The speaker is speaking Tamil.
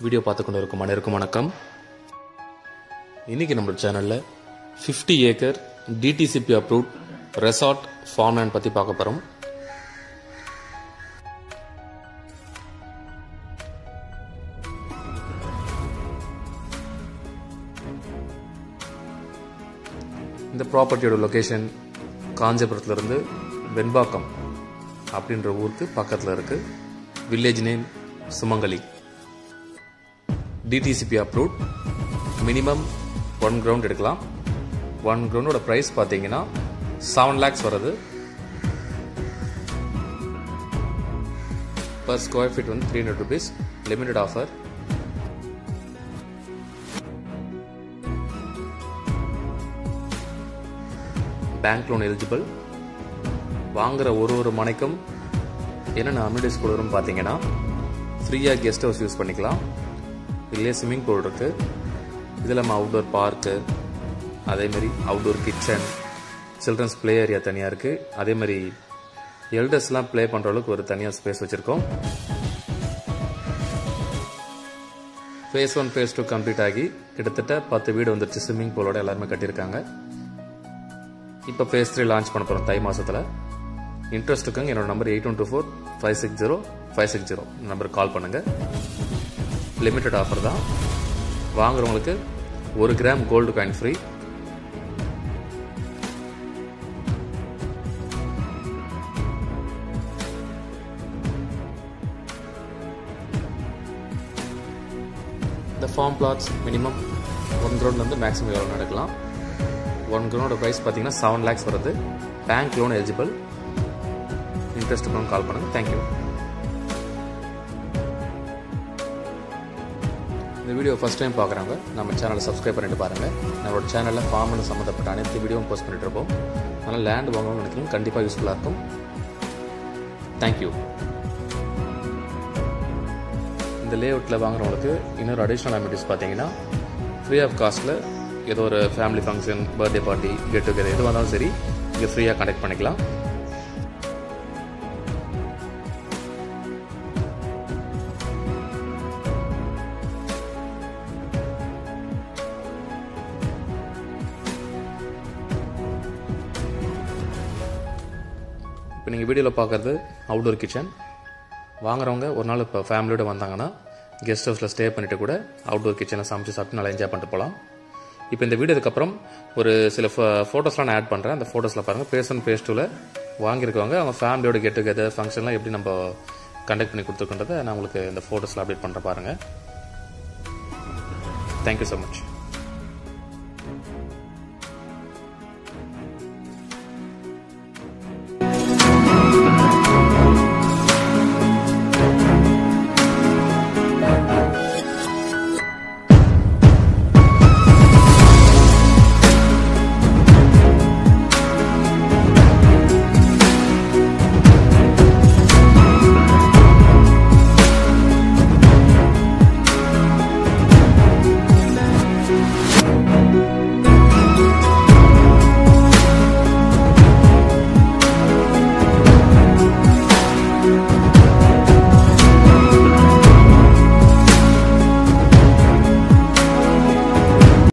வீடியோ பார்த்து கொண்டு இருக்கும் அனைவருக்கும் வணக்கம். இன்னைக்கு நம்ம சேனல்ல 50 acre DTCP approved resort farm land பத்தி பார்க்க போறோம். இந்த ப்ராப்பர்ட்டியோட லொகேஷன் காஞ்சிபுரத்துல இருந்து வெண்பாக்கம் அப்படின்ற ஊருக்கு பக்கத்துல இருக்கு. வில்லேஜ் நேம் சுமங்கலி. DTCP approved. மினிமம் 1 கிரவுண்ட் எடுக்கலாம். 1 கிரவுண்டோட பிரைஸ் பார்த்தீங்கன்னா 7 lakhs வருது. பர் ஸ்கொயர் ஃபீட் வந்து 300 rupees. Limited offer. Bank loan eligible. வாங்குற ஒரு மனைக்கும் என்னென்ன அம்யூனிட்டிஸ் கொடுக்குறோம் பார்த்தீங்கன்னா, ஃப்ரீயாக கெஸ்ட் ஹவுஸ் யூஸ் பண்ணிக்கலாம். இதுலேயே ஸ்விம்மிங் பூல் இருக்கு. இதில் நம்ம அவுட்டோர் பார்க்கு, அதேமாரி outdoor kitchen, children's play area தனியாக இருக்குது. அதேமாதிரி எல்டர்ஸ்லாம் ப்ளே பண்ணுற அளவுக்கு ஒரு தனியாக ஸ்பேஸ் வச்சுருக்கோம். ஃபேஸ் 1 ஃபேஸ் 2 கம்ப்ளீட் ஆகி கிட்டத்தட்ட 10 வீடு வந்துருச்சு. ஸ்விம்மிங் பூலோட எல்லாருமே கட்டியிருக்காங்க. இப்போ ஃபேஸ் 3 லான்ச் பண்ண போகிறோம் தை மாதத்தில். இன்ட்ரெஸ்ட் இருக்குங்க. என்னோட நம்பர் 8124560560 நம்பருக்கு கால் பண்ணுங்கள். லிமிட்டட் ஆஃபர் தான். வாங்குறவங்களுக்கு 1 கிராம் கோல்டு காயின் ஃப்ரீ. இந்த ஃபார்ம் பிளாட்ஸ் மினிமம் 1 கிரவுண்ட்லேருந்து மேக்ஸிமம் எவ்வளோ நடக்கலாம். 1 கிரவுண்டோட ப்ரைஸ் பார்த்தீங்கன்னா 7 lakhs வருது. Bank loan eligible. இன்ட்ரெஸ்ட் இருக்கணும் கால் பண்ணுங்கள். தேங்க்யூ. இந்த வீடியோ ஃபர்ஸ்ட் டைம் பார்க்குறவங்க நம்ம சேனலை சப்ஸ்கிரைப் பண்ணிட்டு பாருங்கள். நம்மளோட சேனலில் ஃபார்ம் சம்மந்தப்பட்ட அனைத்து வீடியோவும் போஸ்ட் பண்ணிட்டு இருப்போம். அதனால் லேண்ட் வாங்கணும்னு நினைக்கிறீங்க, கண்டிப்பாக யூஸ்ஃபுல்லாக இருக்கும். தேங்க்யூ. இந்த லேஅவுட்டில் வாங்குறவங்களுக்கு இன்னொரு அடிஷ்னல் அம்யூனிட்டிஸ் பார்த்தீங்கன்னா, ஃப்ரீ ஆஃப் காஸ்ட்டில் ஏதோ ஒரு family function, birthday party, get together எதுவாக இருந்தாலும் சரி இங்கே ஃப்ரீயாக கண்டக்ட் பண்ணிக்கலாம். இப்போ நீங்கள் வீடியோவில் பார்க்குறது அவுட்டோர் கிச்சன். வாங்குறவங்க ஒரு நாள் இப்போ ஃபேமிலியோடு வந்தாங்கன்னா கெஸ்ட் ஹவுஸில் ஸ்டே பண்ணிவிட்டு கூட அவுட்டோர் கிச்சனை சமைச்சு சாப்பிட்டு நல்லா என்ஜாய் பண்ணிட்டு போகலாம். இப்போ இந்த வீடியோதுக்கப்புறம் ஒரு சில ஃபோட்டோஸ்லாம் நான் ஆட் பண்ணுறேன். அந்த ஃபோட்டோஸில் பாருங்கள். ஃபேஸ் 1 ஃபேஸ் 2ல் வாங்கியிருக்கவங்க அவங்க ஃபேமிலியோட கெட் டுகெதர் ஃபங்க்ஷன்லாம் எப்படி நம்ம கண்டக்ட் பண்ணி கொடுத்துருக்கன்றதை நான் உங்களுக்கு இந்த ஃபோட்டோஸில் அப்டேட் பண்ணுற பாருங்கள். Thank you so much.